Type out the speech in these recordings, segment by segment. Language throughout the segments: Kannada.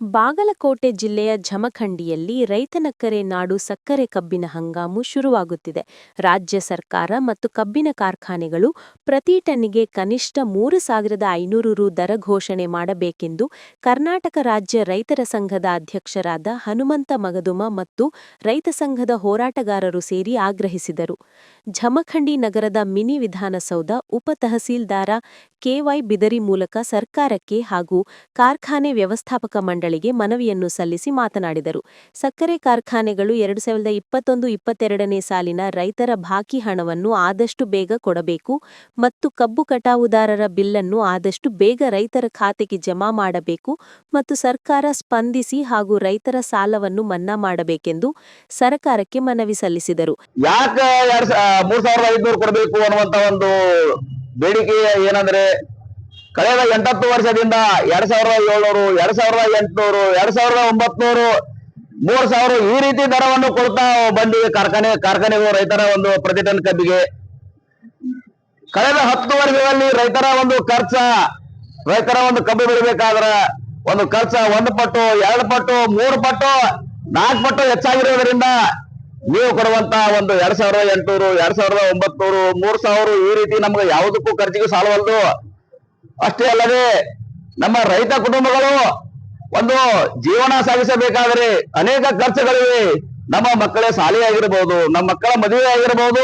ಬಾಗಲಕೋಟೆ ಜಿಲ್ಲೆಯ ಜಮಖಂಡಿಯಲ್ಲಿ ರೈತನಕ್ಕರೆ ನಾಡು ಸಕ್ಕರೆ ಕಬ್ಬಿನ ಹಂಗಾಮು ಶುರುವಾಗುತ್ತಿದೆ. ರಾಜ್ಯ ಸರ್ಕಾರ ಮತ್ತು ಕಬ್ಬಿನ ಕಾರ್ಖಾನೆಗಳು ಪ್ರತಿ ಟನ್ನಿಗೆ ಕನಿಷ್ಠ 3,500 ರು ದರ ಘೋಷಣೆ ಮಾಡಬೇಕೆಂದು ಕರ್ನಾಟಕ ರಾಜ್ಯ ರೈತರ ಸಂಘದ ಅಧ್ಯಕ್ಷರಾದ ಹನುಮಂತ ಮಗದುಮ ಮತ್ತು ರೈತ ಸಂಘದ ಹೋರಾಟಗಾರರು ಸೇರಿ ಆಗ್ರಹಿಸಿದರು. ಜಮಖಂಡಿ ನಗರದ ಮಿನಿ ವಿಧಾನಸೌಧ ಉಪ ತಹಸೀಲ್ದಾರ ಕೆವೈ ಬಿದರಿ ಮೂಲಕ ಸರ್ಕಾರಕ್ಕೆ ಹಾಗೂ ಕಾರ್ಖಾನೆ ವ್ಯವಸ್ಥಾಪಕ ಮಂಡಳಿಗೆ ಮನವಿಯನ್ನು ಸಲ್ಲಿಸಿ ಮಾತನಾಡಿದರು. ಸಕ್ಕರೆ ಕಾರ್ಖಾನೆಗಳು 2021-22ನೇ ಸಾಲಿನ ರೈತರ ಬಾಕಿ ಹಣವನ್ನು ಆದಷ್ಟು ಬೇಗ ಕೊಡಬೇಕು ಮತ್ತು ಕಬ್ಬು ಕಟಾವುದಾರರ ಬಿಲ್ಲನ್ನು ಆದಷ್ಟು ಬೇಗ ರೈತರ ಖಾತೆಗೆ ಜಮಾ ಮಾಡಬೇಕು ಮತ್ತು ಸರ್ಕಾರ ಸ್ಪಂದಿಸಿ ಹಾಗೂ ರೈತರ ಸಾಲವನ್ನು ಮನ್ನಾ ಮಾಡಬೇಕೆಂದು ಸರ್ಕಾರಕ್ಕೆ ಮನವಿ ಸಲ್ಲಿಸಿದರು. ಯಾಕೆ 3,500 ಕೊಡಬೇಕು ಅನ್ನುವಂತ ಒಂದು ಬೇಡಿಕೆ ಏನಂದ್ರೆ, ಕಳೆದ 8 ವರ್ಷದಿಂದ 2,700, 2,800, 2,900, 3,000 ಈ ರೀತಿ ದರವನ್ನು ಕೊಡ್ತಾ ಬಂದಿವೆ ಕಾರ್ಖಾನೆಗಳು ರೈತರ ಒಂದು ಪ್ರತಿ ಟನ್ ಕಬ್ಬಿಗೆ. ಕಳೆದ 10 ವರ್ಷದಲ್ಲಿ ರೈತರ ಒಂದು ಕಬ್ಬು ಬೆಳಿಬೇಕಾದ್ರೆ ಒಂದು ಖರ್ಚು 1 ಪಟ್ಟು, 2 ಪಟ್ಟು, 3 ಪಟ್ಟು, 4 ಪಟ್ಟು ಹೆಚ್ಚಾಗಿರೋದ್ರಿಂದ ನೀವು ಕೊಡುವಂತ ಒಂದು 2,800, 2,900, 3,000 ಈ ರೀತಿ ನಮ್ಗೆ ಯಾವುದಕ್ಕೂ ಖರ್ಚಿಗೂ ಸಾಲವಲ್ದು. ಅಷ್ಟೇ ಅಲ್ಲದೆ ನಮ್ಮ ರೈತ ಕುಟುಂಬಗಳು ಒಂದು ಜೀವನ ಸಾಗಿಸಬೇಕಾದರೆ ಅನೇಕ ಖರ್ಚುಗಳಿವೆ. ನಮ್ಮ ಮಕ್ಕಳ ಶಾಲೆ ಆಗಿರಬಹುದು, ನಮ್ಮ ಮಕ್ಕಳ ಮದುವೆ ಆಗಿರಬಹುದು,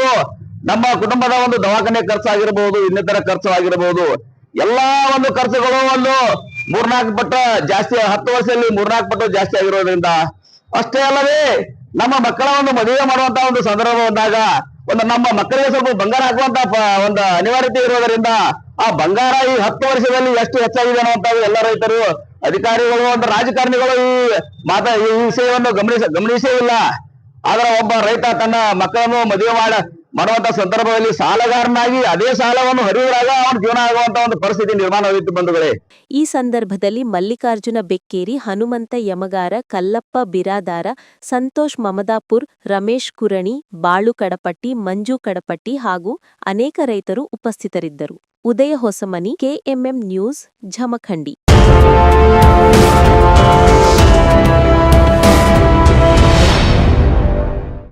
ನಮ್ಮ ಕುಟುಂಬದ ಒಂದು ದವಾಖಾನೆ ಖರ್ಚಾಗಿರಬಹುದು, ಇನ್ನಿತರ ಖರ್ಚು ಆಗಿರಬಹುದು. ಎಲ್ಲಾ ಒಂದು ಖರ್ಚುಗಳು ಒಂದು 3-4 ಪಟ್ಟು ಜಾಸ್ತಿ, 10 ವರ್ಷದಲ್ಲಿ 3-4 ಪಟ್ಟು ಜಾಸ್ತಿ ಆಗಿರೋದ್ರಿಂದ, ಅಷ್ಟೇ ಅಲ್ಲದೆ ನಮ್ಮ ಮಕ್ಕಳ ಒಂದು ಮದುವೆ ಮಾಡುವಂತ ಒಂದು ಸಂದರ್ಭ ಬಂದಾಗ ಒಂದು ನಮ್ಮ ಮಕ್ಕಳಿಗೆ ಸ್ವಲ್ಪ ಬಂಗಾರ ಹಾಕುವಂತ ಒಂದು ಅನಿವಾರ್ಯತೆ ಇರೋದರಿಂದ ಆ ಬಂಗಾರ ಈ 10 ವರ್ಷದಲ್ಲಿ ಎಷ್ಟು ಹೆಚ್ಚಾಗಿದೆ ಅನ್ನುವಂತ ಎಲ್ಲ ರೈತರು, ಅಧಿಕಾರಿಗಳು, ಒಂದು ರಾಜಕಾರಣಿಗಳು ಈ ವಿಷಯವನ್ನು ಗಮನಿಸೇ ಇಲ್ಲ. ಆದ್ರೆ ಒಬ್ಬ ರೈತ ತನ್ನ ಮಕ್ಕಳನ್ನು ಮದುವೆ ಮಾಡುವಂತ ಸಂದರ್ಭದಲ್ಲಿ ಸಾಲಗಾರನಾಗಿ ಅದೇ ಸಾಲವನ್ನು ಹರಿಯುವಾಗ ಅವನ ಜೀವನ ಆಗುವಂತ ಒಂದು ಪರಿಸ್ಥಿತಿ ನಿರ್ಮಾಣವಾಗಿತ್ತು ಬಂಧುಗಳೇ. ಈ ಸಂದರ್ಭದಲ್ಲಿ ಮಲ್ಲಿಕಾರ್ಜುನ ಬೆಕ್ಕೇರಿ, ಹನುಮಂತ ಯಮಗಾರ, ಕಲ್ಲಪ್ಪ ಬಿರಾದಾರ, ಸಂತೋಷ್ ಮಮದಾಪುರ್, ರಮೇಶ್ ಕುರಣಿ, ಬಾಳು ಕಡಪಟ್ಟಿ, ಮಂಜು ಕಡಪಟ್ಟಿ ಹಾಗೂ ಅನೇಕ ರೈತರು ಉಪಸ್ಥಿತರಿದ್ದರು. ಉದಯ ಹೊಸಮನಿ, ಕೆಎಂಎಂ ನ್ಯೂಸ್, ಜಮಖಂಡಿ.